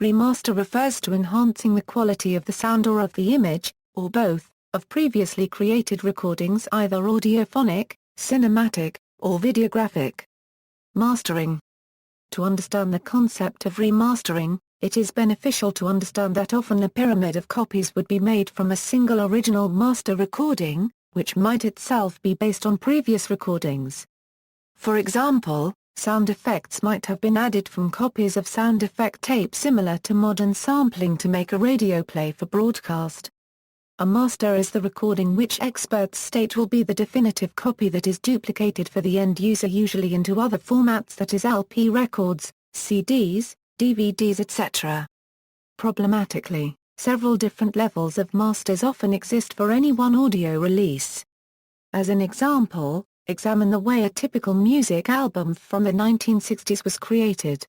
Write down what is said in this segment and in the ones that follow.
Remaster refers to enhancing the quality of the sound or of the image, or both, of previously created recordings, either audiophonic, cinematic, or videographic. Mastering. To understand the concept of remastering, it is beneficial to understand that often a pyramid of copies would be made from a single original master recording, which might itself be based on previous recordings. For example, sound effects might have been added from copies of sound effect tape similar to modern sampling to make a radio play for broadcast. A master is the recording which experts state will be the definitive copy that is duplicated for the end user, usually into other formats, that is LP records, CDs, DVDs, etc. Problematically, several different levels of masters often exist for any one audio release. As an example, examine the way a typical music album from the 1960s was created.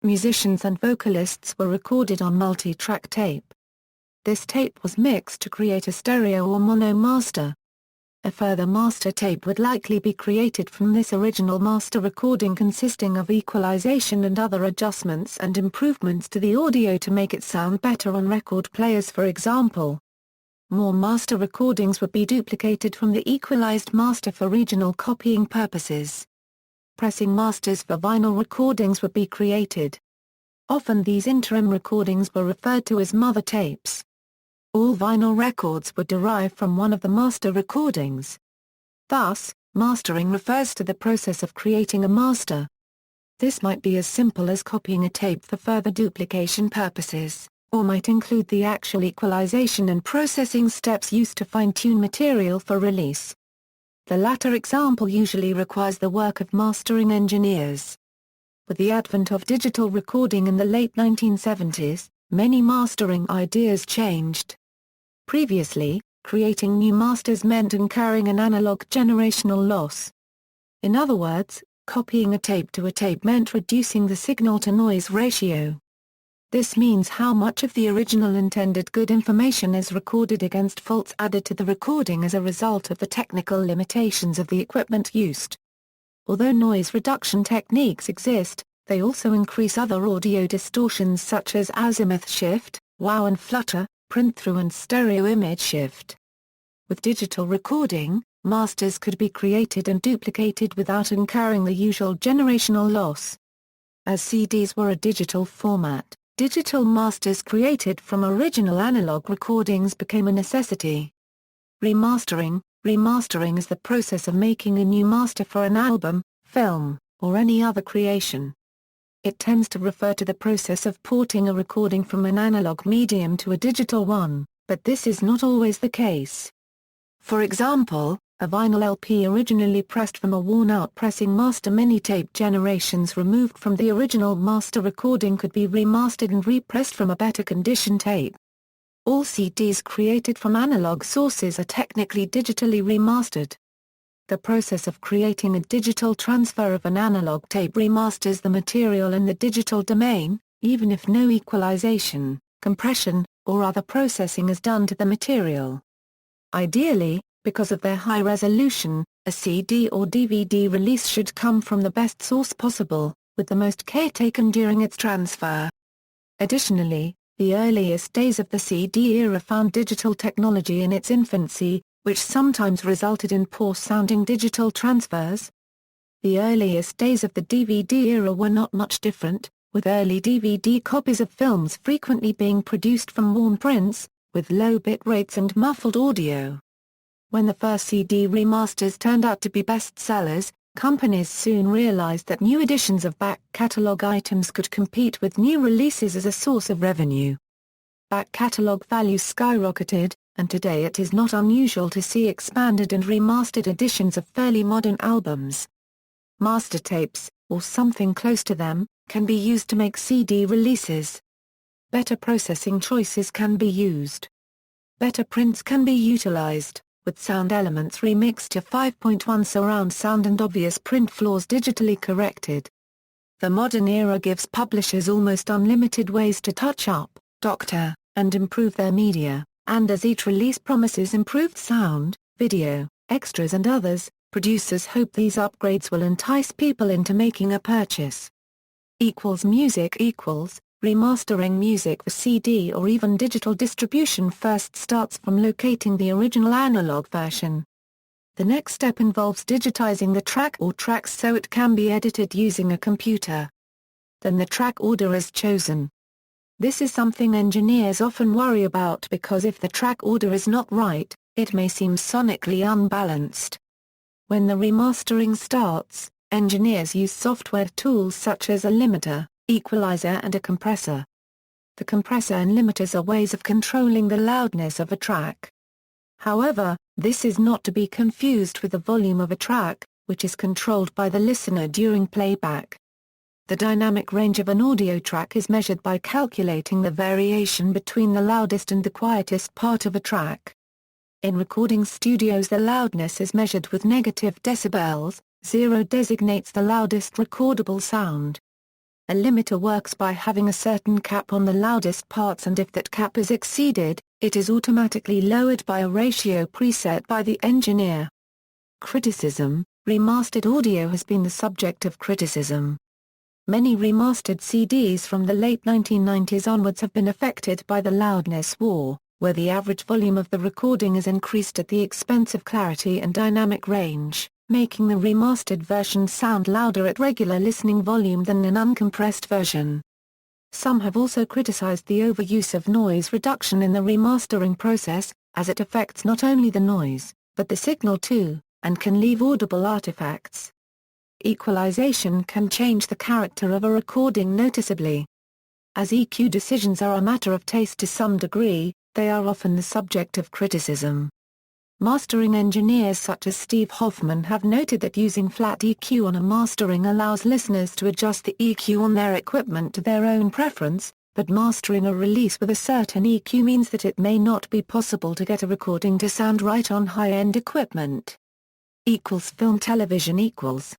Musicians and vocalists were recorded on multi-track tape. This tape was mixed to create a stereo or mono master. A further master tape would likely be created from this original master recording, consisting of equalization and other adjustments and improvements to the audio to make it sound better on record players, for example. More master recordings would be duplicated from the equalized master for regional copying purposes. Pressing masters for vinyl recordings would be created. Often these interim recordings were referred to as mother tapes. All vinyl records would derive from one of the master recordings. Thus, mastering refers to the process of creating a master. This might be as simple as copying a tape for further duplication purposes, or might include the actual equalization and processing steps used to fine-tune material for release. The latter example usually requires the work of mastering engineers. With the advent of digital recording in the late 1970s, many mastering ideas changed. Previously, creating new masters meant incurring an analog generational loss. In other words, copying a tape to a tape meant reducing the signal-to-noise ratio. This means how much of the original intended good information is recorded against faults added to the recording as a result of the technical limitations of the equipment used. Although noise reduction techniques exist, they also increase other audio distortions such as azimuth shift, wow and flutter, print-through and stereo image shift. With digital recording, masters could be created and duplicated without incurring the usual generational loss. As CDs were a digital format, digital masters created from original analog recordings became a necessity. Remastering is the process of making a new master for an album, film, or any other creation. It tends to refer to the process of porting a recording from an analog medium to a digital one, but this is not always the case. For example, a vinyl LP originally pressed from a worn-out pressing master mini-tape generations removed from the original master recording could be remastered and repressed from a better condition tape. All CDs created from analog sources are technically digitally remastered. The process of creating a digital transfer of an analog tape remasters the material in the digital domain, even if no equalization, compression, or other processing is done to the material. Ideally, because of their high resolution, a CD or DVD release should come from the best source possible, with the most care taken during its transfer. Additionally, the earliest days of the CD era found digital technology in its infancy, which sometimes resulted in poor-sounding digital transfers. The earliest days of the DVD era were not much different, with early DVD copies of films frequently being produced from worn prints, with low bit rates and muffled audio. When the first CD remasters turned out to be bestsellers, companies soon realized that new editions of back catalog items could compete with new releases as a source of revenue. Back catalog values skyrocketed, and today it is not unusual to see expanded and remastered editions of fairly modern albums. Master tapes, or something close to them, can be used to make CD releases. Better processing choices can be used. Better prints can be utilized, with sound elements remixed to 5.1 surround sound and obvious print flaws digitally corrected. The modern era gives publishers almost unlimited ways to touch up, doctor, and improve their media. And as each release promises improved sound, video, extras and others, producers hope these upgrades will entice people into making a purchase. Music Remastering music for CD or even digital distribution first starts from locating the original analog version. The next step involves digitizing the track or tracks so it can be edited using a computer. Then the track order is chosen. This is something engineers often worry about because if the track order is not right, it may seem sonically unbalanced. When the remastering starts, engineers use software tools such as a limiter, equalizer and a compressor. The compressor and limiters are ways of controlling the loudness of a track. However, this is not to be confused with the volume of a track, which is controlled by the listener during playback. The dynamic range of an audio track is measured by calculating the variation between the loudest and the quietest part of a track. In recording studios, the loudness is measured with negative decibels. 0 designates the loudest recordable sound. A limiter works by having a certain cap on the loudest parts, and if that cap is exceeded, it is automatically lowered by a ratio preset by the engineer. Criticism: remastered audio has been the subject of criticism. Many remastered CDs from the late 1990s onwards have been affected by the loudness war, where the average volume of the recording is increased at the expense of clarity and dynamic range, making the remastered version sound louder at regular listening volume than an uncompressed version. Some have also criticized the overuse of noise reduction in the remastering process, as it affects not only the noise, but the signal too, and can leave audible artifacts. Equalization can change the character of a recording noticeably. As EQ decisions are a matter of taste to some degree, they are often the subject of criticism. Mastering engineers such as Steve Hoffman have noted that using flat EQ on a mastering allows listeners to adjust the EQ on their equipment to their own preference, but mastering a release with a certain EQ means that it may not be possible to get a recording to sound right on high-end equipment. Film television equals.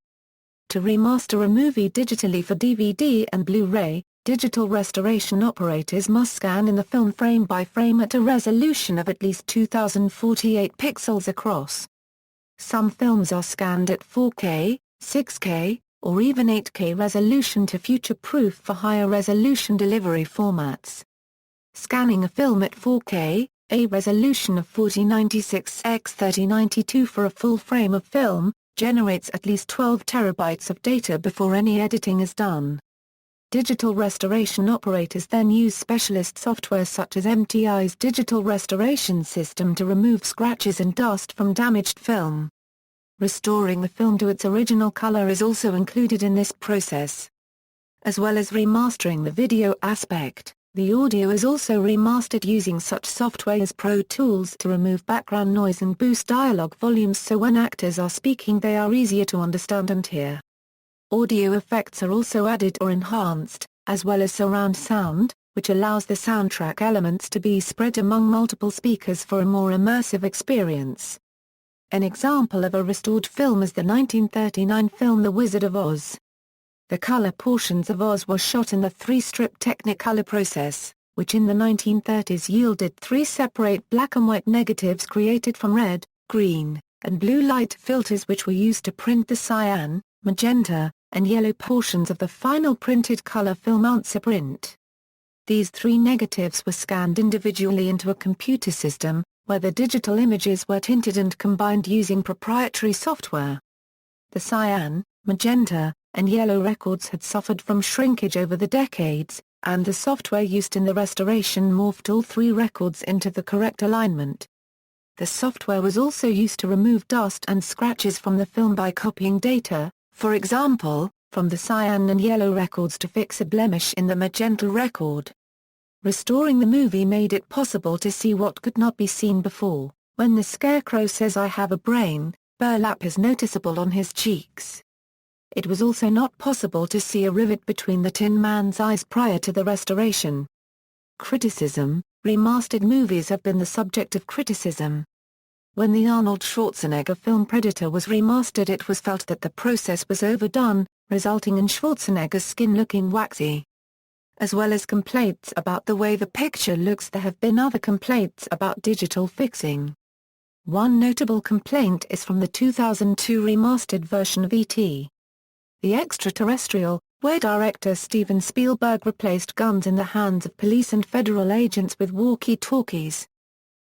To remaster a movie digitally for DVD and Blu-ray, digital restoration operators must scan in the film frame by frame at a resolution of at least 2048 pixels across. Some films are scanned at 4K, 6K, or even 8K resolution to future-proof for higher resolution delivery formats. Scanning a film at 4K, a resolution of 4096 x 3092 for a full frame of film, generates at least 12 terabytes of data before any editing is done. Digital restoration operators then use specialist software such as MTI's digital restoration system to remove scratches and dust from damaged film. Restoring the film to its original color is also included in this process. As well as remastering the video aspect, the audio is also remastered using such software as Pro Tools to remove background noise and boost dialogue volumes so when actors are speaking they are easier to understand and hear. Audio effects are also added or enhanced, as well as surround sound, which allows the soundtrack elements to be spread among multiple speakers for a more immersive experience. An example of a restored film is the 1939 film The Wizard of Oz. The color portions of Oz were shot in the 3-strip Technicolor process, which in the 1930s yielded 3 separate black and white negatives created from red, green, and blue light filters which were used to print the cyan, magenta, and yellow portions of the final printed color film ounce print. These 3 negatives were scanned individually into a computer system, where the digital images were tinted and combined using proprietary software. The cyan, magenta, and yellow records had suffered from shrinkage over the decades, and the software used in the restoration morphed all 3 records into the correct alignment. The software was also used to remove dust and scratches from the film by copying data, for example, from the cyan and yellow records to fix a blemish in the magenta record. Restoring the movie made it possible to see what could not be seen before. When the Scarecrow says "I have a brain," burlap is noticeable on his cheeks. It was also not possible to see a rivet between the Tin Man's eyes prior to the restoration. Criticism: remastered movies have been the subject of criticism. When the Arnold Schwarzenegger film Predator was remastered, it was felt that the process was overdone, resulting in Schwarzenegger's skin looking waxy. As well as complaints about the way the picture looks, there have been other complaints about digital fixing. One notable complaint is from the 2002 remastered version of E.T. the Extraterrestrial, where director Steven Spielberg replaced guns in the hands of police and federal agents with walkie-talkies.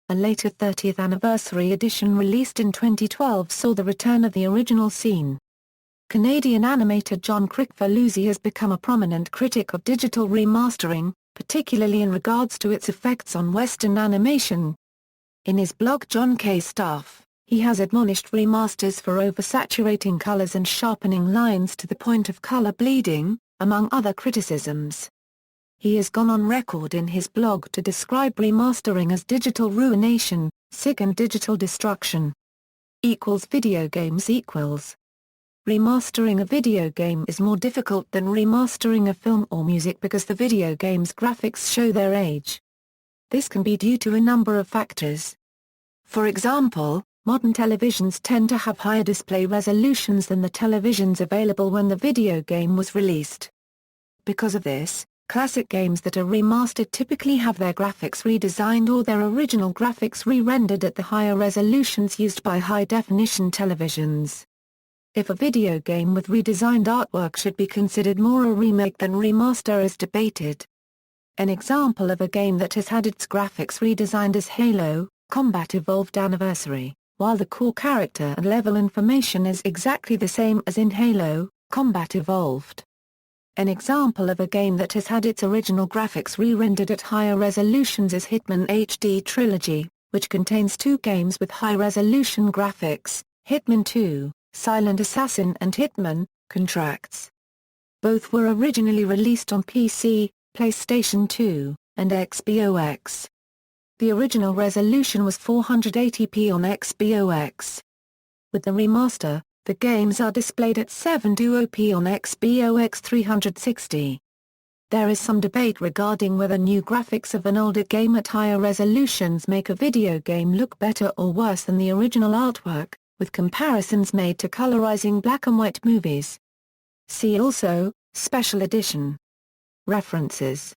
A later 30th anniversary edition released in 2012 saw the return of the original scene. Canadian animator John Kricfalusi has become a prominent critic of digital remastering, particularly in regards to its effects on Western animation. In his blog John K. Stuff, he has admonished remasters for oversaturating colors and sharpening lines to the point of color bleeding, among other criticisms. He has gone on record in his blog to describe remastering as digital ruination, sick and digital destruction. Video games equals. Remastering a video game is more difficult than remastering a film or music because the video game's graphics show their age. This can be due to a number of factors. For example, modern televisions tend to have higher display resolutions than the televisions available when the video game was released. Because of this, classic games that are remastered typically have their graphics redesigned or their original graphics re-rendered at the higher resolutions used by high-definition televisions. If a video game with redesigned artwork should be considered more a remake than remaster is debated. An example of a game that has had its graphics redesigned is Halo: Combat Evolved Anniversary, while the core character and level information is exactly the same as in Halo: Combat Evolved. An example of a game that has had its original graphics re-rendered at higher resolutions is Hitman Hd Trilogy, which contains two games with high-resolution graphics, Hitman 2, Silent Assassin and Hitman, Contracts. Both were originally released on PC, PlayStation 2, and Xbox. The original resolution was 480p on Xbox. With the remaster, the games are displayed at 720p on Xbox 360. There is some debate regarding whether new graphics of an older game at higher resolutions make a video game look better or worse than the original artwork, with comparisons made to colorizing black and white movies. See also, Special Edition. References